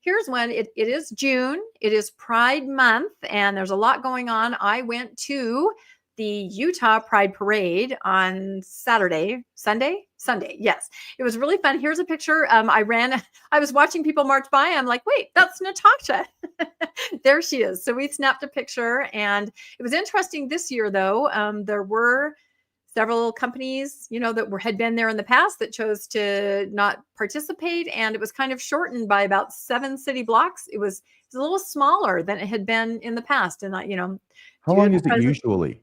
here's one. It is June. It is Pride Month, and there's a lot going on. I went to the Utah Pride Parade on Sunday. Yes, it was really fun. Here's a picture. I was watching people march by. I'm like, wait, that's Natasha. There she is. So we snapped a picture, and it was interesting this year, though. There were several companies, that had been there in the past that chose to not participate. And it was kind of shortened by about 7 city blocks. It was a little smaller than it had been in the past. And, how long is it usually?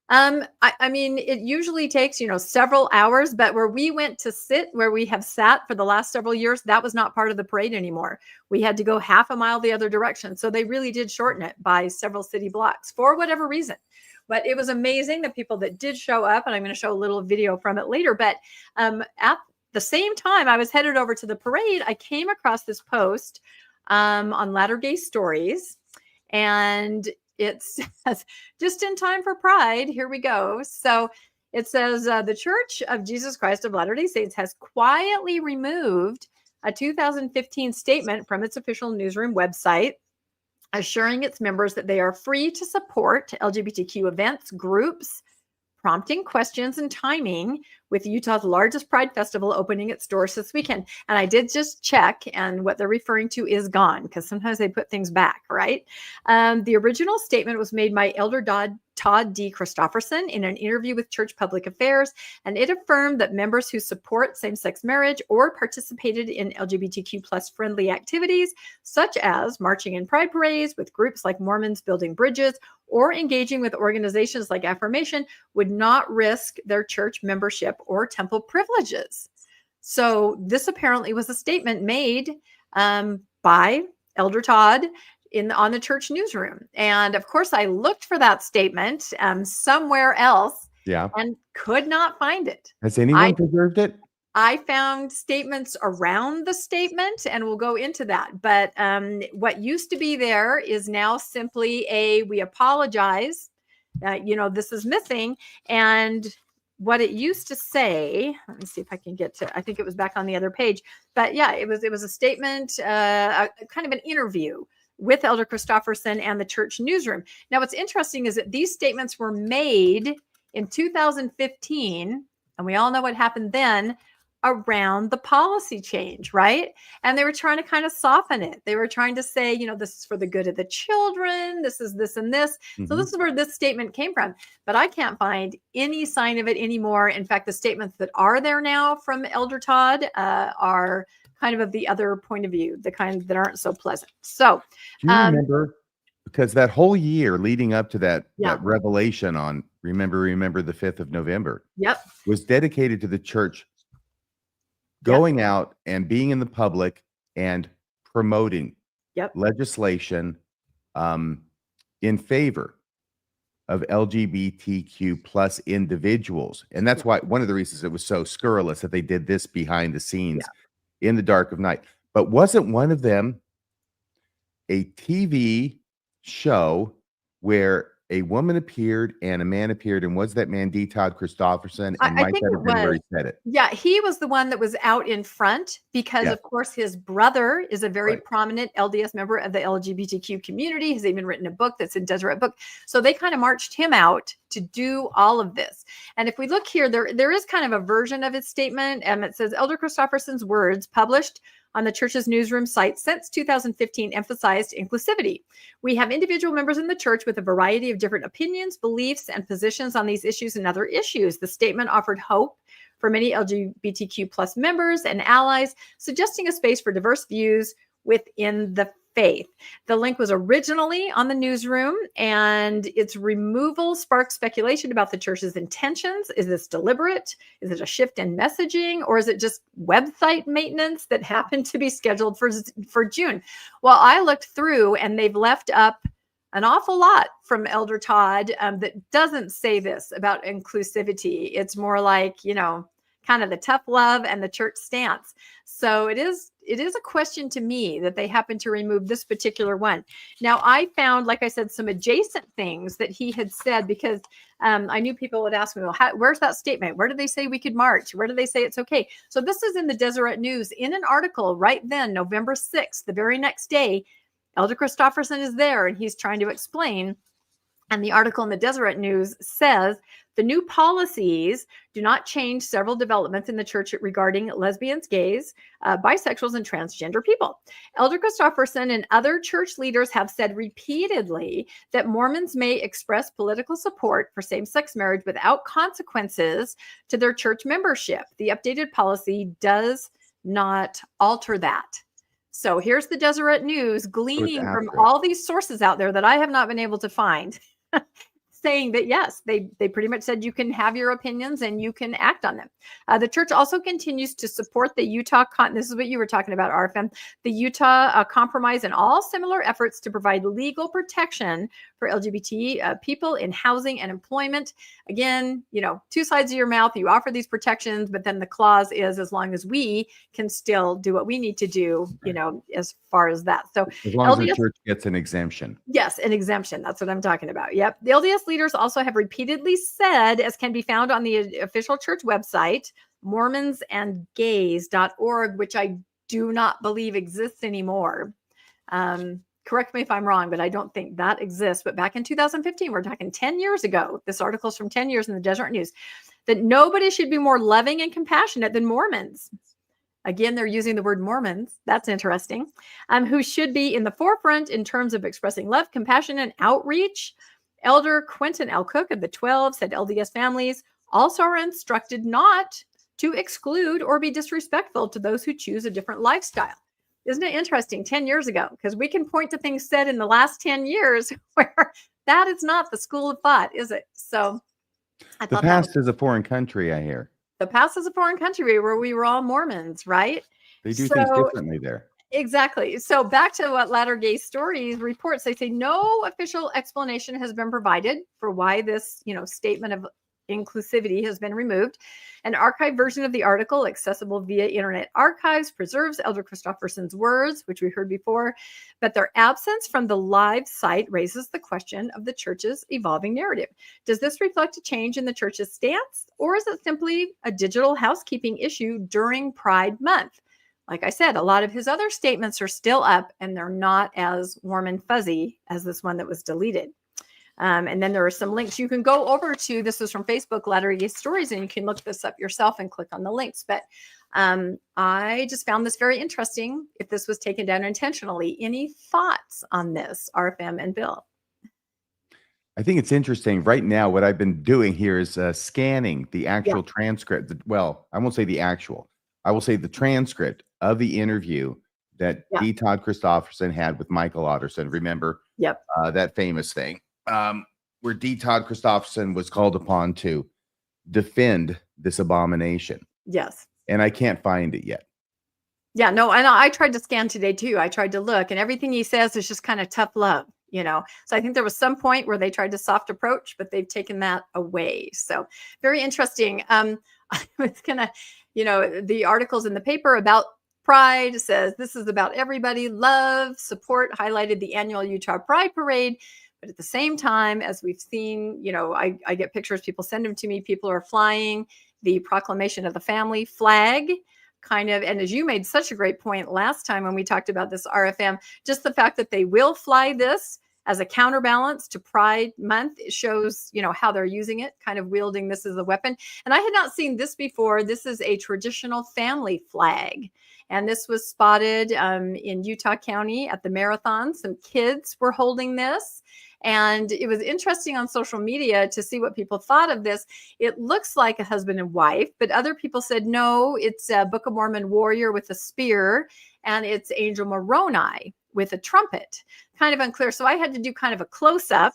I mean, it usually takes, several hours, but where we went to sit, where we have sat for the last several years, that was not part of the parade anymore. We had to go half a mile the other direction. So they really did shorten it by several city blocks for whatever reason. But it was amazing, the people that did show up, and I'm going to show a little video from it later. But at the same time I was headed over to the parade, I came across this post on Latter-day Stories, and it says, just in time for Pride, here we go. So it says, the Church of Jesus Christ of Latter-day Saints has quietly removed a 2015 statement from its official newsroom website, assuring its members that they are free to support LGBTQ events, groups, prompting questions and timing, with Utah's largest Pride Festival opening its doors this weekend. And I did just check, and what they're referring to is gone, because sometimes they put things back, right? The original statement was made by Elder Todd D. Christofferson in an interview with Church Public Affairs, and it affirmed that members who support same-sex marriage or participated in LGBTQ plus friendly activities, such as marching in pride parades with groups like Mormons Building Bridges or engaging with organizations like Affirmation, would not risk their church membership or temple privileges. So this apparently was a statement made by Elder Todd on the church newsroom. And of course, I looked for that statement somewhere else, and could not find it. Has anyone preserved it? I found statements around the statement, and we'll go into that. But what used to be there is now simply we apologize. This is missing. And what it used to say, let me see if I can get to, I think it was back on the other page. But yeah, it was a statement, kind of an interview with Elder Christofferson and the church newsroom. Now, what's interesting is that these statements were made in 2015, and we all know what happened then around the policy change, right? And they were trying to kind of soften it. They were trying to say, this is for the good of the children. This is this and this. Mm-hmm. So this is where this statement came from. But I can't find any sign of it anymore. In fact, the statements that are there now from Elder Todd are kind of the other point of view, the kind that aren't so pleasant. So do you remember, because that whole year leading up to that revelation on remember the 5th of November was dedicated to the church going out and being in the public and promoting legislation in favor of LGBTQ plus individuals. And that's why one of the reasons it was so scurrilous that they did this behind the scenes in the dark of night. But wasn't one of them a TV show where a woman appeared and a man appeared, and was that man D. Todd Christofferson? And I think it was where he said it. Yeah, he was the one that was out in front because, of course, his brother is a very prominent LDS member of the LGBTQ community. He's even written a book that's a Deseret book. So they kind of marched him out to do all of this. And if we look here, there is kind of a version of his statement. It says, Elder Christofferson's words published on the church's newsroom site since 2015 emphasized inclusivity. We have individual members in the church with a variety of different opinions, beliefs, and positions on these issues and other issues. The statement offered hope for many LGBTQ plus members and allies, suggesting a space for diverse views within the faith. The link was originally on the newsroom, and its removal sparked speculation about the church's intentions. Is this deliberate? Is it a shift in messaging, or is it just website maintenance that happened to be scheduled for June? Well, I looked through, and they've left up an awful lot from Elder Todd that doesn't say this about inclusivity. It's more like, kind of the tough love and the church stance. So it is it is a question to me that they happen to remove this particular one. Now, I found, like I said, some adjacent things that he had said, because I knew people would ask me, well, where's that statement? Where do they say we could march? Where do they say it's okay? So this is in the Deseret News in an article right then, November 6th, the very next day. Elder Christofferson is there, and he's trying to explain. And the article in the Deseret News says the new policies do not change several developments in the church regarding lesbians, gays, bisexuals, and transgender people. Elder Christofferson and other church leaders have said repeatedly that Mormons may express political support for same-sex marriage without consequences to their church membership. The updated policy does not alter that. So here's the Deseret News gleaning from all these sources out there that I have not been able to find, saying that, yes, they pretty much said you can have your opinions and you can act on them. The church also continues to support the Utah, this is what you were talking about, RFM, the Utah Compromise and all similar efforts to provide legal protection for LGBT people in housing and employment. Again, two sides of your mouth. You offer these protections, but then the clause is as long as we can still do what we need to do, as far as that. So as long as the church gets an exemption. Yes, an exemption. That's what I'm talking about. Yep. The LDS leaders also have repeatedly said, as can be found on the official church website, mormonsandgays.org, which I do not believe exists anymore. Correct me if I'm wrong, but I don't think that exists. But back in 2015, we're talking 10 years ago, this article is from 10 years in the Deseret News, that nobody should be more loving and compassionate than Mormons. Again, they're using the word Mormons. That's interesting. Who should be in the forefront in terms of expressing love, compassion, and outreach. Elder Quentin L. Cook of the 12 said LDS families also are instructed not to exclude or be disrespectful to those who choose a different lifestyle. Isn't it interesting? 10 years ago, because we can point to things said in the last 10 years where that is not the school of thought, is it? So I thought the past is a foreign country, I hear. The past is a foreign country where we were all Mormons, right? They do things differently there. Exactly. So back to what Latter-day Stories reports, they say no official explanation has been provided for why this, statement of inclusivity has been removed. An archived version of the article, accessible via Internet Archives, preserves Elder Christofferson's words, which we heard before, but their absence from the live site raises the question of the church's evolving narrative. Does this reflect a change in the church's stance, or is it simply a digital housekeeping issue during Pride Month? Like I said, a lot of his other statements are still up, and they're not as warm and fuzzy as this one that was deleted. And then there are some links you can go over to. This is from Facebook, Latter-day Stories, and you can look this up yourself and click on the links. But I just found this very interesting. If this was taken down intentionally, any thoughts on this, RFM and Bill? I think it's interesting. Right now, what I've been doing here is scanning the actual transcript. Well, I won't say the actual. I will say the transcript of the interview that D. Todd Christofferson had with Michael Otterson. Remember that famous thing where D. Todd Christofferson was called upon to defend this abomination. Yes. And I can't find it yet. Yeah, no, and I tried to scan today too. I tried to look, and everything he says is just kind of tough love, So I think there was some point where they tried to soft approach, but they've taken that away. So very interesting. I was gonna, the articles in the paper about Pride says this is about everybody, love, support, highlighted the annual Utah Pride Parade. But at the same time, as we've seen, I get pictures, people send them to me, people are flying the proclamation of the family flag, kind of, and as you made such a great point last time when we talked about this, RFM, just the fact that they will fly this as a counterbalance to Pride Month, it shows, how they're using it, kind of wielding this as a weapon. And I had not seen this before. This is a traditional family flag. And this was spotted in Utah County at the marathon. Some kids were holding this. And it was interesting on social media to see what people thought of this. It looks like a husband and wife, but other people said, no, it's a Book of Mormon warrior with a spear, and it's Angel Moroni with a trumpet. Kind of unclear. So I had to do kind of a close-up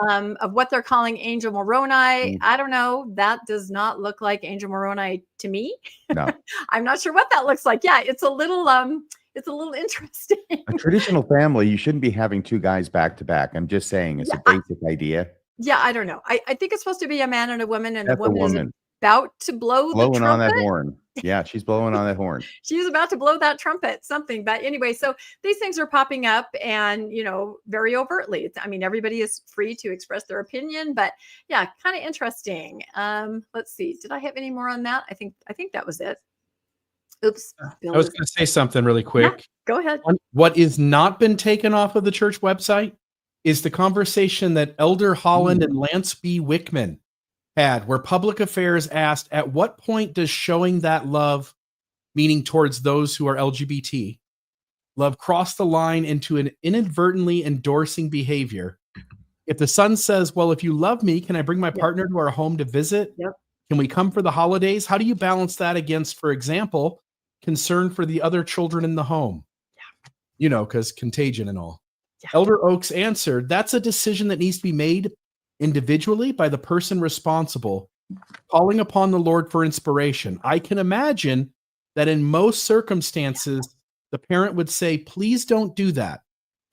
of what they're calling Angel Moroni. I don't know. That does not look like Angel Moroni to me. No. I'm not sure what that looks like. Yeah, it's a little interesting. A traditional family, you shouldn't be having two guys back to back. I'm just saying it's a basic idea. Yeah, I don't know. I think it's supposed to be a man and a woman, and that's the woman about to blow the trumpet. On that horn. Yeah, she's blowing on that horn. She was about to blow that trumpet, something. But anyway, so these things are popping up and, very overtly. I mean, everybody is free to express their opinion, but yeah, kind of interesting. Let's see. Did I have any more on that? I think that was it. Oops. I was going to say something really quick. Yeah, go ahead. What is not been taken off of the church website is the conversation that Elder Holland and Lance B. Wickman had, where Public Affairs asked, at what point does showing that love, meaning towards those who are LGBT, love cross the line into an inadvertently endorsing behavior? If the son says, well, if you love me, can I bring my partner to our home to visit? Yep. Can we come for the holidays? How do you balance that against, for example, concern for the other children in the home? Yeah. Because contagion and all. Yeah. Elder Oaks answered, that's a decision that needs to be made individually by the person responsible, calling upon the Lord for inspiration. I can imagine that in most circumstances, the parent would say, please don't do that.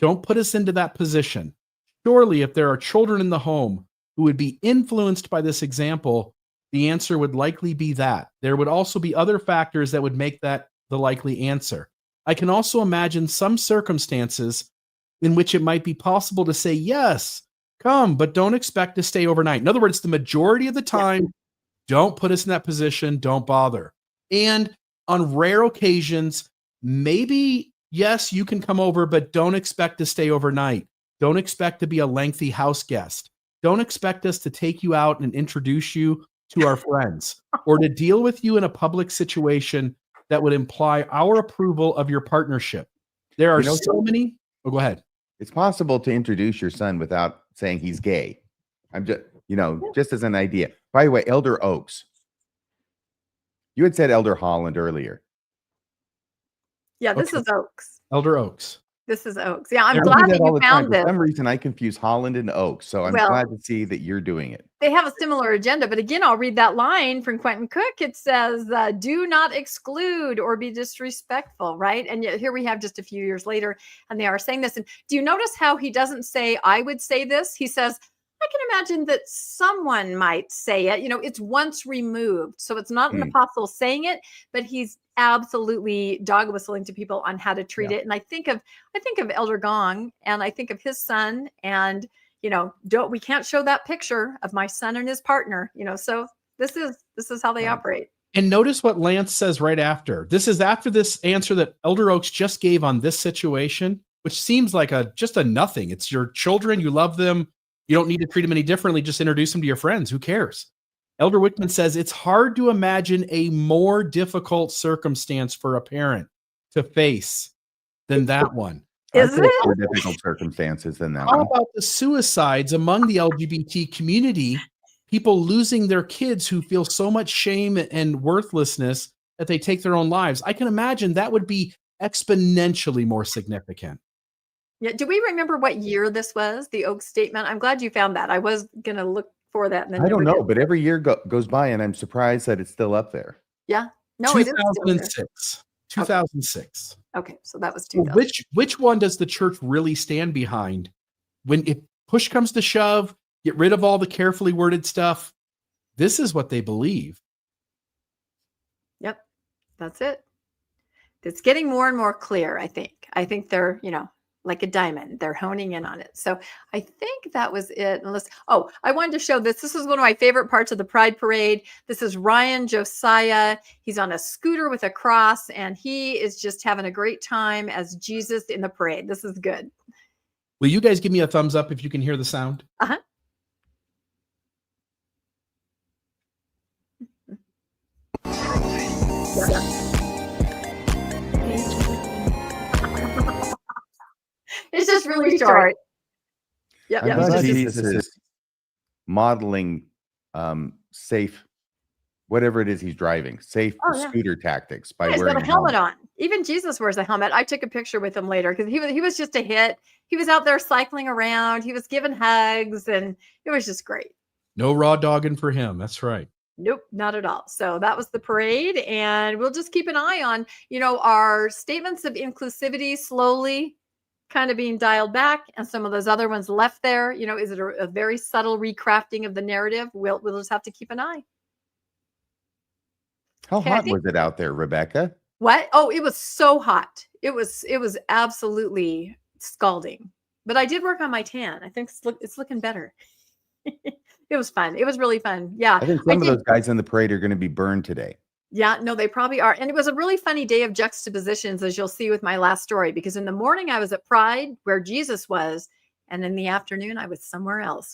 Don't put us into that position. Surely, if there are children in the home who would be influenced by this example, the answer would likely be that. There would also be other factors that would make that the likely answer. I can also imagine some circumstances in which it might be possible to say, yes, come, but don't expect to stay overnight. In other words, the majority of the time, don't put us in that position. Don't bother. And on rare occasions, maybe, yes, you can come over, but don't expect to stay overnight. Don't expect to be a lengthy house guest. Don't expect us to take you out and introduce you to our friends or to deal with you in a public situation that would imply our approval of your partnership. There are so many. Oh, go ahead. It's possible to introduce your son without saying he's gay. I'm just, just as an idea. By the way, Elder Oaks. You had said Elder Holland earlier. Yeah, this is Oaks. Elder Oaks. This is Oaks. Yeah, I'm glad that you found this. For some reason, I confuse Holland and Oaks, so I'm glad to see that you're doing it. They have a similar agenda, but again, I'll read that line from Quentin Cook. It says, do not exclude or be disrespectful, right? And yet here we have just a few years later, and they are saying this. And do you notice how he doesn't say, I would say this? He says, I can imagine that someone might say it. It's once removed. So it's not an apostle saying it, but he's absolutely dog whistling to people on how to treat it. And I think of Elder Gong, and I think of his son, and we can't show that picture of my son and his partner, so this is how they operate. And notice what Lance says right after. This is after this answer that Elder Oaks just gave on this situation, which seems like just a nothing. It's your children. You love them. You don't need to treat them any differently. Just introduce them to your friends. Who cares? Elder Wickman says it's hard to imagine a more difficult circumstance for a parent to face than that one. Is it? More difficult circumstances than that. How about the suicides among the LGBT community? People losing their kids who feel so much shame and worthlessness that they take their own lives. I can imagine that would be exponentially more significant. Yeah. Do we remember what year this was? The Oaks statement. I'm glad you found that. I was going to look for that. And then I don't know, but every year goes by, and I'm surprised that it's still up there. Yeah. No, 2006. 2006. Okay, so that was 2000. Well, which one does the church really stand behind? When if push comes to shove, get rid of all the carefully worded stuff. This is what they believe. Yep, that's it. It's getting more and more clear, I think. I think they're, like a diamond. They're honing in on it. So I think that was it. I wanted to show this. This is one of my favorite parts of the Pride Parade. This is Ryan Josiah. He's on a scooter with a cross, and he is just having a great time as Jesus in the parade. This is good. Will you guys give me a thumbs up if you can hear the sound? Uh-huh. Yeah. It's just really short. I'm glad Jesus is modeling safe, whatever it is he's driving, safe scooter tactics by wearing he's got a helmet on. Even Jesus wears a helmet. I took a picture with him later because he was just a hit. He was out there cycling around. He was giving hugs, and it was just great. No raw dogging for him. That's right. Nope, not at all. So that was the parade, and we'll just keep an eye on, our statements of inclusivity slowly kind of being dialed back, and some of those other ones left there. Is it a very subtle recrafting of the narrative? We'll just have to keep an eye. How hot was it out there, Rebecca? What? Oh, it was so hot. It was absolutely scalding. But I did work on my tan. I think it's looking better. It was fun. It was really fun. Yeah. I think some of those guys in the parade are going to be burned today. Yeah, no, they probably are. And it was a really funny day of juxtapositions, as you'll see with my last story, because in the morning I was at Pride where Jesus was, and in the afternoon I was somewhere else.